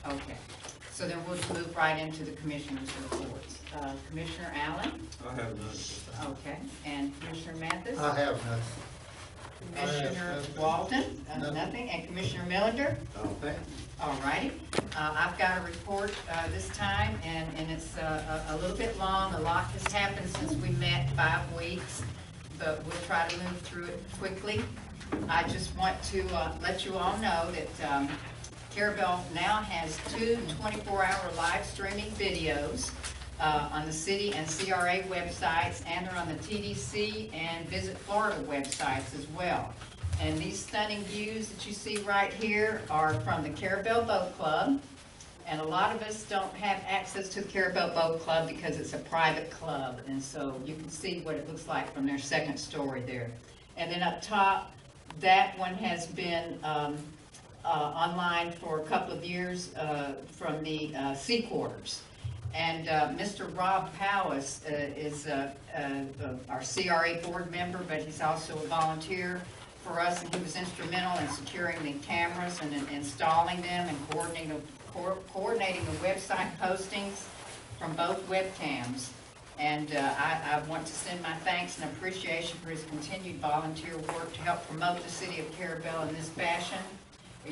Okay, so then we'll move right into the commissioners' reports. Commissioner Allen? I have none. Okay, and Commissioner Mathis? I have nothing. Commissioner Walton? Nothing, and Commissioner Millender? Okay. All righty, I've got a report this time, and it's a little bit long. A lot has happened since we met, 5 weeks, but we'll try to move through it quickly. I just want to let you all know that Carrabelle now has 2 24-hour live streaming videos on the city and CRA websites, and they're on the TDC and Visit Florida websites as well. And these stunning views that you see right here are from the Carrabelle Boat Club. And a lot of us don't have access to the Carrabelle Boat Club because it's a private club. And so you can see what it looks like from their second story there. And then up top, that one has been online for a couple of years from the sea quarters. And Mr. Rob Powis is our CRA board member, but he's also a volunteer for us, and he was instrumental in securing the cameras and in installing them and coordinating the website postings from both webcams. And I want to send my thanks and appreciation for his continued volunteer work to help promote the city of Carrabelle in this fashion.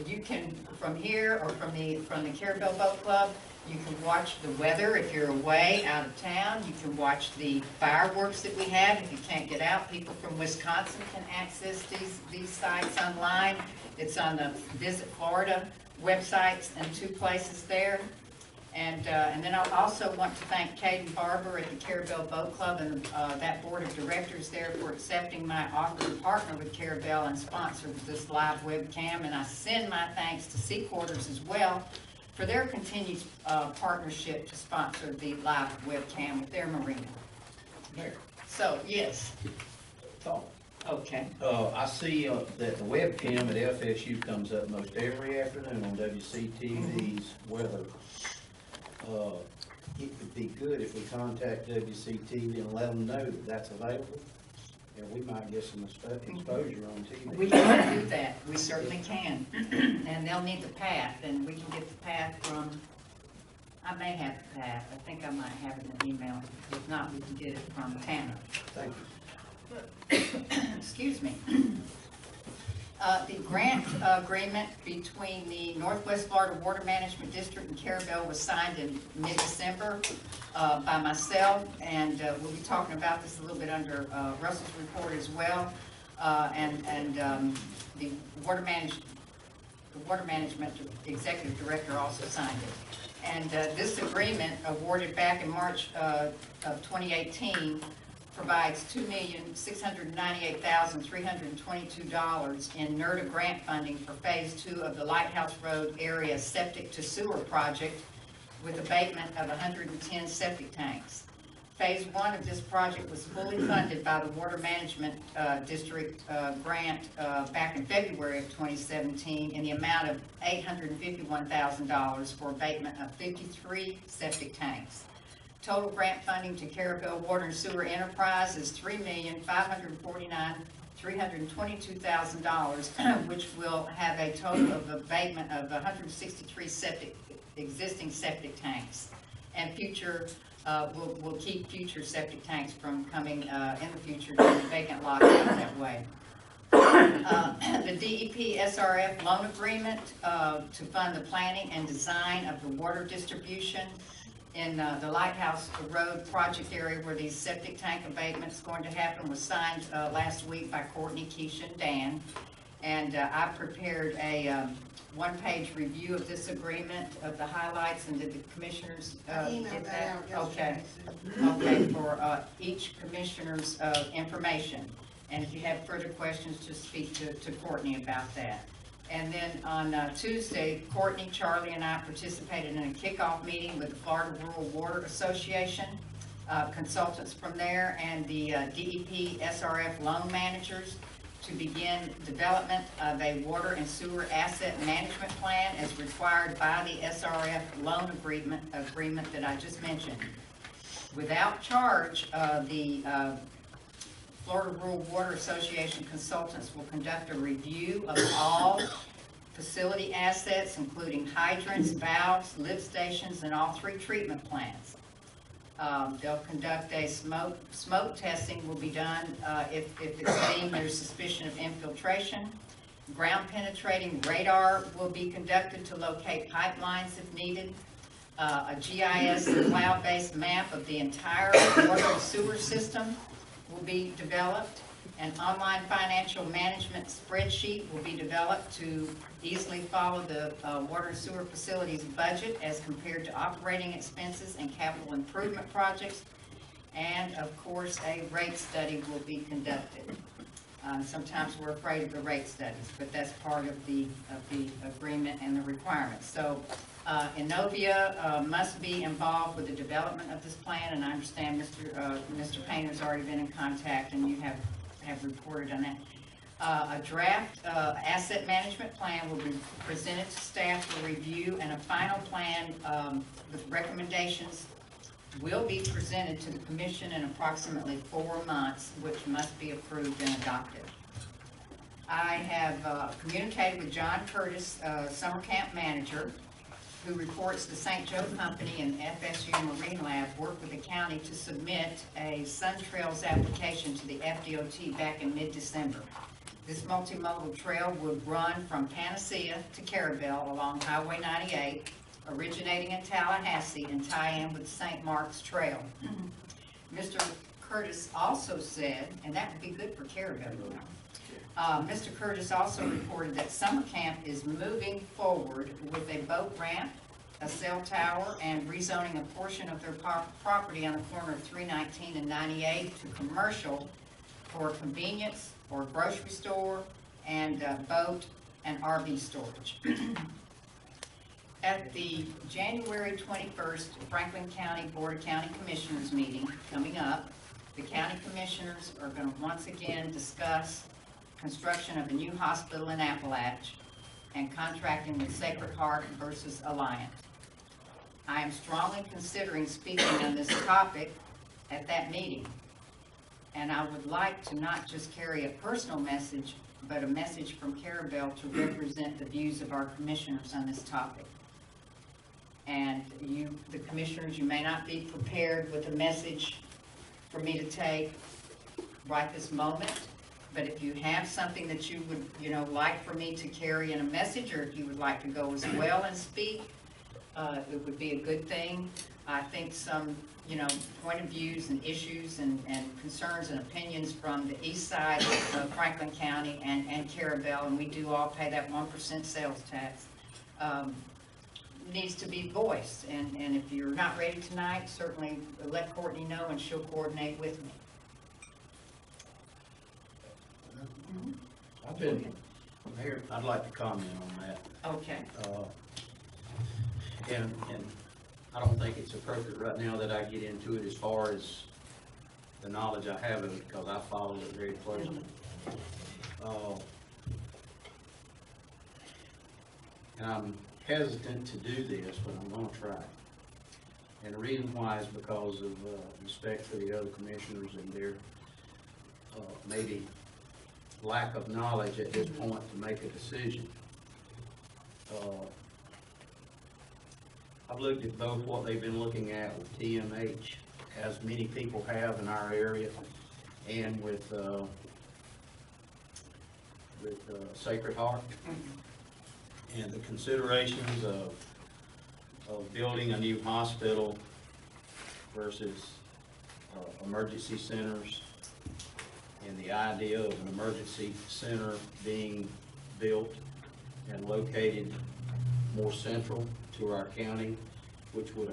You can, from here or from the Carrabelle Boat Club, you can watch the weather if you're away out of town. You can watch the fireworks that we have if you can't get out. People from Wisconsin can access these sites online. It's on the Visit Florida websites and 2 places there. And then I also want to thank Caden Barber at the Carrabelle Boat Club and that board of directors there for accepting my offer to partner with Carrabelle and sponsor this live webcam. And I send my thanks to Sea Quarters as well for their continued partnership to sponsor the live webcam with their marina. Mayor. So, yes. Thought. Okay. I see that the webcam at FSU comes up most every afternoon on WCTV's weather. It would be good if we contact WCTV and let them know that that's available, and we might get some exposure on TV. We can do that. We certainly can. And they'll need the path, and we can get the path from, I may have the path. I think I might have it in email. If not, we can get it from Tanner. Thank you. Excuse me. The grant agreement between the Northwest Florida Water Management District and Carrabelle was signed in mid-December by myself, and we'll be talking about this a little bit under Russell's report as well. The Water Management Executive Director also signed it. And this agreement, awarded back in March of 2018, provides $2,698,322 in NERDA grant funding for Phase 2 of the Lighthouse Road area septic to sewer project with abatement of 110 septic tanks. Phase 1 of this project was fully funded by the Water Management District grant back in February of 2017 in the amount of $851,000 for abatement of 53 septic tanks. Total grant funding to Carrabelle Water and Sewer Enterprise is $3,549,322,000, which will have a total of abatement of 163 existing septic tanks, and future will keep future septic tanks from coming in the future to vacant lots out that way. The DEP SRF loan agreement to fund the planning and design of the water distribution in the Lighthouse Road project area where these septic tank abatements going to happen was signed last week by Courtney, Keisha, and Dan. And I prepared a one-page review of this agreement, of the highlights, and did the commissioners get that? Okay. Okay, for each commissioner's information. And if you have further questions, just speak to Courtney about that. And then on Tuesday, Courtney, Charlie, and I participated in a kickoff meeting with the Florida Rural Water Association, consultants from there, and the DEP SRF loan managers to begin development of a water and sewer asset management plan as required by the SRF loan agreement that I just mentioned. Without charge, the Florida Rural Water Association consultants will conduct a review of all facility assets, including hydrants, valves, lift stations, and all 3 treatment plants. They'll conduct a smoke testing will be done if it's deemed there's suspicion of infiltration. Ground penetrating radar will be conducted to locate pipelines if needed. A GIS cloud-based map of the entire water and sewer system will be developed. An online financial management spreadsheet will be developed to easily follow the water and sewer facilities budget as compared to operating expenses and capital improvement projects. And of course, a rate study will be conducted. Sometimes we're afraid of the rate studies, but that's part of the agreement and the requirements. So Innovia must be involved with the development of this plan, and I understand Mr. Painter's already been in contact, and you have reported on that. A draft asset management plan will be presented to staff for review, and a final plan with recommendations will be presented to the commission in approximately 4 months, which must be approved and adopted. I have communicated with John Curtis, summer camp manager, who reports the St. Joe Company and FSU Marine Lab worked with the county to submit a Sun Trails application to the FDOT back in mid-December. This multimodal trail would run from Panacea to Carrabelle along Highway 98, originating in Tallahassee and tie in with St. Mark's Trail. Mr. Curtis also said, and that would be good for Carrabelle, you know. Mr. Curtis also reported that summer camp is moving forward with a boat ramp, a cell tower, and rezoning a portion of their property on the corner of 319 and 98 to commercial for convenience, or grocery store, and boat and RV storage. At the January 21st Franklin County Board of County Commissioners meeting coming up, the county commissioners are going to once again discuss construction of a new hospital in Appalachia and contracting with Sacred Heart versus Alliant. I am strongly considering speaking on this topic at that meeting, and I would like to not just carry a personal message, but a message from Carrabelle to represent the views of our commissioners on this topic. And you, the commissioners, you may not be prepared with a message for me to take right this moment, but if you have something that you would, like for me to carry in a message, or if you would like to go as well and speak, it would be a good thing. I think some, point of views and issues and concerns and opinions from the east side of Franklin County and Carrabelle, and we do all pay that 1% sales tax, needs to be voiced. And if you're not ready tonight, certainly let Courtney know and she'll coordinate with me. Mayor, I'd like to comment on that. Okay. And I don't think it's appropriate right now that I get into it as far as the knowledge I have of it, because I follow it very closely. And I'm hesitant to do this, but I'm going to try. And the reason why is because of respect for the other commissioners and their maybe lack of knowledge at this point to make a decision. I've looked at both what they've been looking at with TMH, as many people have in our area, and with Sacred Heart, and the considerations of building a new hospital versus emergency centers, and the idea of an emergency center being built and located more central to our county, which would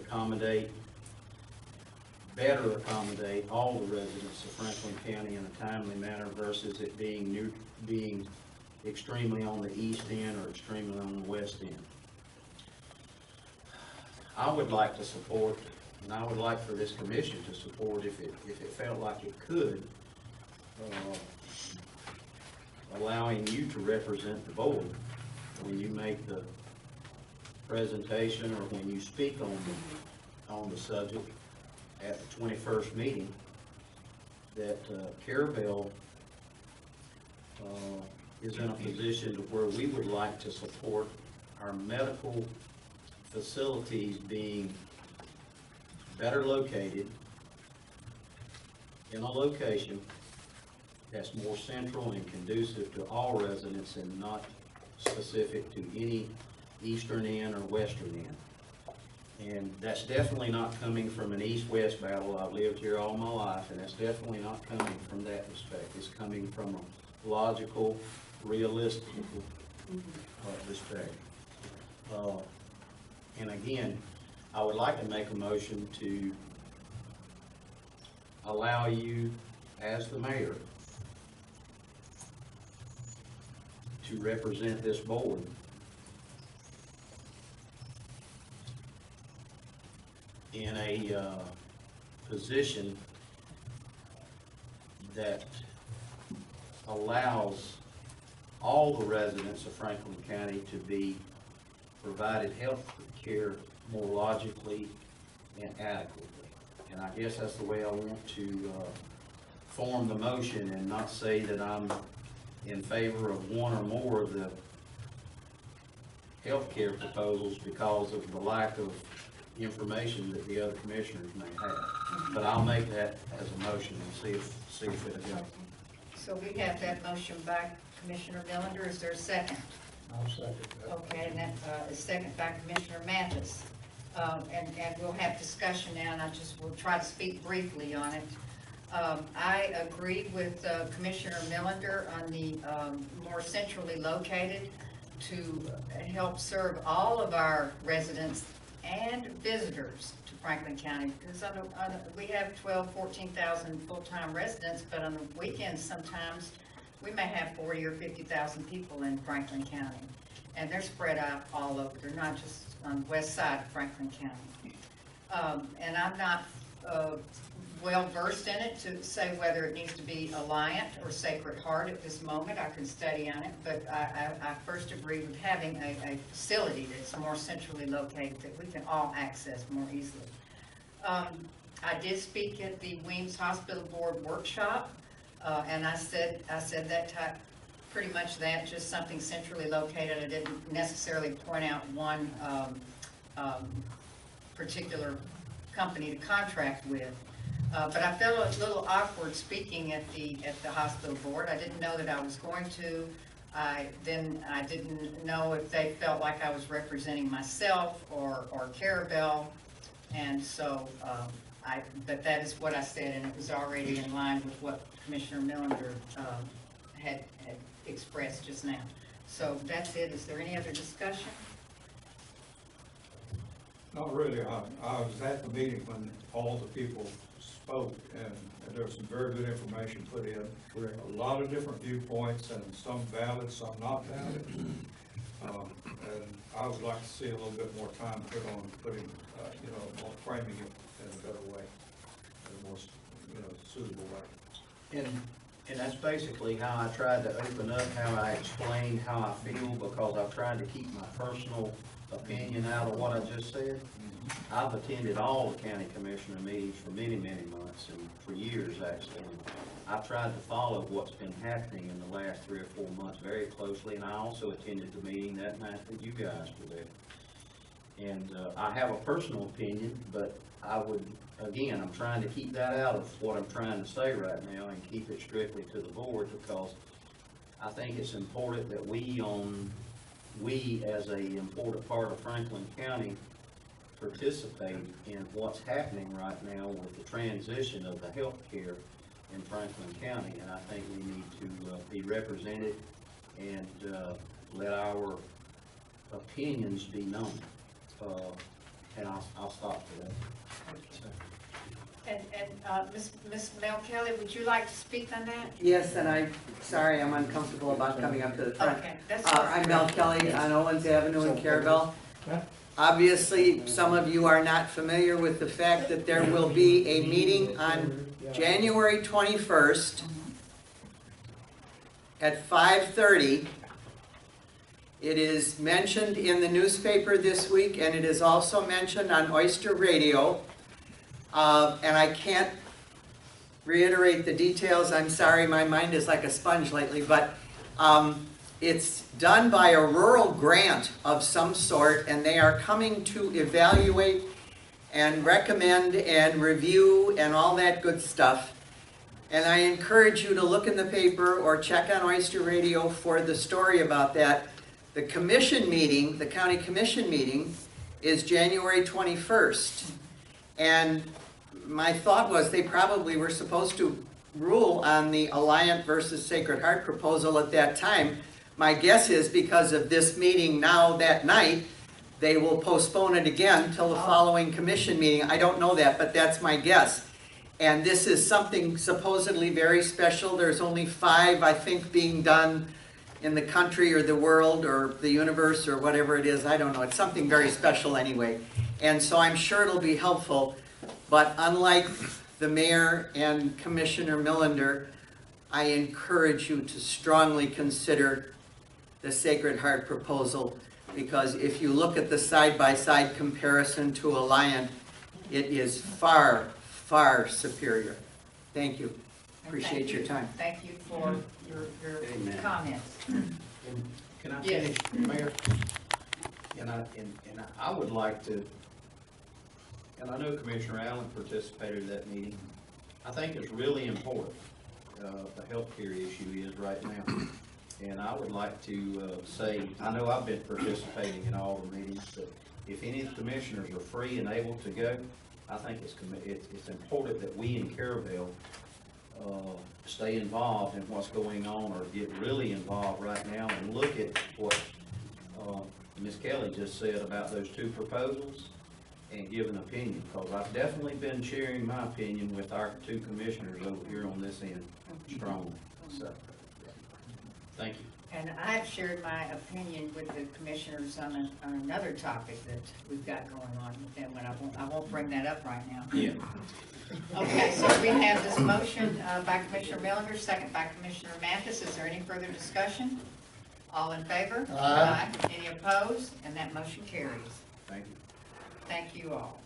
better accommodate all the residents of Franklin County in a timely manner versus it being extremely on the east end or extremely on the west end. I would like to support, and I would like for this commission to support, if it felt like it could, allowing you to represent the board when you make the presentation or when you speak on the subject at the 21st meeting, that Carrabelle is in a position to where we would like to support our medical facilities being better located in a location that's more central and conducive to all residents and not specific to any eastern end or western end. And that's definitely not coming from an east-west battle. I've lived here all my life, and that's definitely not coming from that respect. It's coming from a logical, realistic respect. And again, I would like to make a motion to allow you, as the mayor, to represent this board in a position that allows all the residents of Franklin County to be provided health care more logically and adequately. And I guess that's the way I want to form the motion, and not say that I'm in favor of one or more of the health care proposals because of the lack of information that the other commissioners may have. But I'll make that as a motion and see if it'll go. So we have that motion by Commissioner Millender. Is there a second? I'll second that. Okay, and that is second by Commissioner Mathis. And we'll have discussion now, and will try to speak briefly on it. I agree with Commissioner Millender on the more centrally located to help serve all of our residents and visitors to Franklin County, because we have 14,000 full-time residents, but on the weekends sometimes we may have 40 or 50,000 people in Franklin County, and they're spread out all over. They're not just on the west side of Franklin County. And I'm not well versed in it to say whether it needs to be Alliant or Sacred Heart at this moment. I can study on it, but I first agree with having a facility that's more centrally located that we can all access more easily. I did speak at the Weems Hospital Board workshop, and I said that type, pretty much that, just something centrally located. I didn't necessarily point out one particular company to contract with. But I felt a little awkward speaking at the hospital board. I didn't know that I was going to. I didn't know if they felt like I was representing myself or Carrabelle, and so but that is what I said, and it was already in line with what Commissioner Millender had expressed just now. So that's it. Is there any other discussion? Not really. I was at the meeting when all the people spoke, and there was some very good information put in. Correct. A lot of different viewpoints, and some valid, some not valid. And I would like to see a little bit more time put on putting, more framing it in a better way, in a more, suitable way. And that's basically how I tried to open up, how I explained how I feel, because I've tried to keep my personal opinion out of what I just said. I've attended all the county commissioner meetings for many, many months, and for years actually. I've tried to follow what's been happening in the last 3 or 4 months very closely, and I also attended the meeting that night that you guys were there. And I have a personal opinion, but again, I'm trying to keep that out of what I'm trying to say right now and keep it strictly to the board, because I think it's important that we as an important part of Franklin County participate in what's happening right now with the transition of the health care in Franklin County, and I think we need to be represented and let our opinions be known. And I'll stop for that. And Ms. Mel Kelly, would you like to speak on that? Yes, and I'm sorry, I'm uncomfortable about coming up to the front. Okay, that's I'm Mel Kelly on Owens Avenue in Carrabelle. Obviously, some of you are not familiar with the fact that there will be a meeting on January 21st at 5:30. It is mentioned in the newspaper this week, and it is also mentioned on Oyster Radio. And I can't reiterate the details. I'm sorry, my mind is like a sponge lately, but It's done by a rural grant of some sort, and they are coming to evaluate and recommend and review and all that good stuff. And I encourage you to look in the paper or check on Oyster Radio for the story about that. The commission meeting, the county commission meeting, is January 21st. And my thought was they probably were supposed to rule on the Alliant versus Sacred Heart proposal at that time. My guess is because of this meeting now that night, they will postpone it again till the following commission meeting. I don't know that, but that's my guess. And this is something supposedly very special. There's only 5, I think, being done in the country or the world or the universe or whatever it is. I don't know. It's something very special anyway. And so I'm sure it'll be helpful. But unlike the mayor and Commissioner Millender, I encourage you to strongly consider the Sacred Heart proposal, because if you look at the side-by-side comparison to Alliant, it is far, far superior. Thank you. Appreciate your time. Thank you for your Amen. comments. And can I Yes. finish, Mayor? And I would like to, and I know Commissioner Allen participated in that meeting. I think it's really important, the healthcare issue is right now. And I would like to say, I know I've been participating in all the meetings, but if any of the commissioners are free and able to go, I think it's important that we in Carrabelle stay involved in what's going on, or get really involved right now and look at what Ms. Kelly just said about those 2 proposals and give an opinion, because I've definitely been sharing my opinion with our 2 commissioners over here on this end strongly. So, thank you. And I've shared my opinion with the commissioners on another topic that we've got going on with them, but I won't bring that up right now. Yeah. Okay, so we have this motion by Commissioner Millender, second by Commissioner Mathis. Is there any further discussion? All in favor? Aye. Any opposed? And that motion carries. Thank you. Thank you all.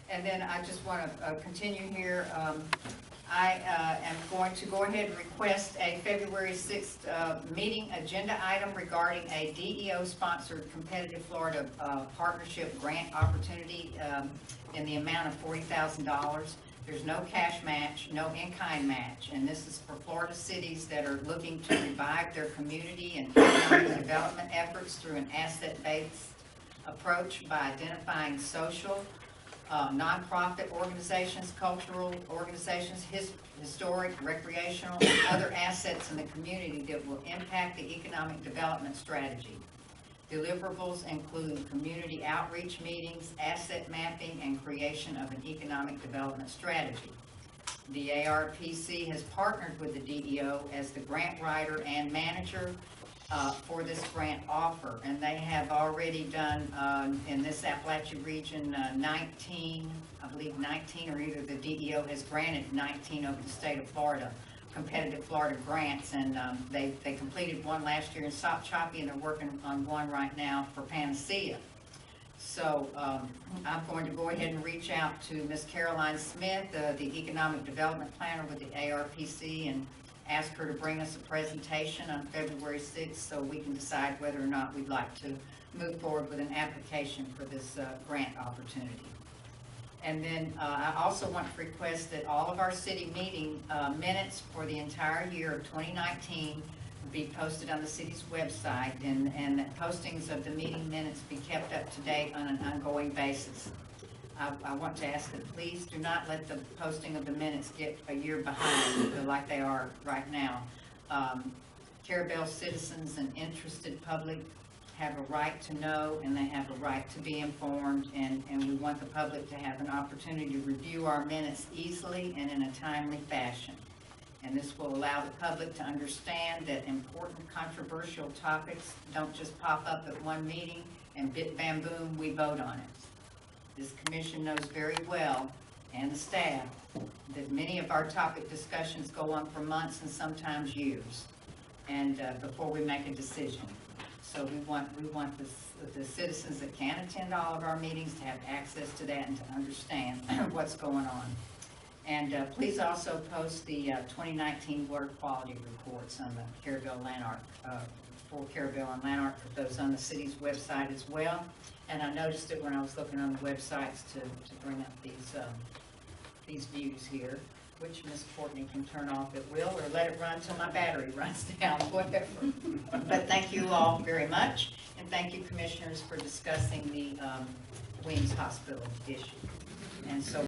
And then I just want to continue here. I am going to go ahead and request a February 6th meeting agenda item regarding a DEO-sponsored Competitive Florida Partnership Grant Opportunity in the amount of $40,000. There's no cash match, no in-kind match, and this is for Florida cities that are looking to revive their community and economic development efforts through an asset-based approach by identifying social, nonprofit organizations, cultural organizations, historic, recreational, and other assets in the community that will impact the economic development strategy. Deliverables include community outreach meetings, asset mapping, and creation of an economic development strategy. The ARPC has partnered with the DEO as the grant writer and manager for this grant offer, and they have already done in this Appalachia region 19, I believe 19, or either the DEO has granted 19 over the state of Florida, competitive Florida grants, and they completed one last year in Sopchoppy, and they're working on one right now for Panacea. So I'm going to go ahead and reach out to Ms. Caroline Smith, the Economic Development Planner with the ARPC, and ask her to bring us a presentation on February 6th so we can decide whether or not we'd like to move forward with an application for this grant opportunity. And then I also want to request that all of our city meeting minutes for the entire year of 2019 be posted on the city's website, and that postings of the meeting minutes be kept up to date on an ongoing basis. I want to ask that please do not let the posting of the minutes get a year behind like they are right now. Carrabelle citizens and interested public have a right to know, and they have a right to be informed, and we want the public to have an opportunity to review our minutes easily and in a timely fashion. And this will allow the public to understand that important controversial topics don't just pop up at one meeting and bam boom, we vote on it. This commission knows very well, and the staff, that many of our topic discussions go on for months and sometimes years, and before we make a decision. So we want the citizens that can attend all of our meetings to have access to that and to understand what's going on. And please also post the 2019 water quality reports on the Carrabelle Lanark, for Carrabelle and Lanark, put those on the city's website as well. And I noticed it when I was looking on the websites to bring up these views here, which Miss Courtney can turn off at will, or let it run till my battery runs down, whatever. But thank you all very much, and thank you, commissioners, for discussing the Weems Hospital issue. And so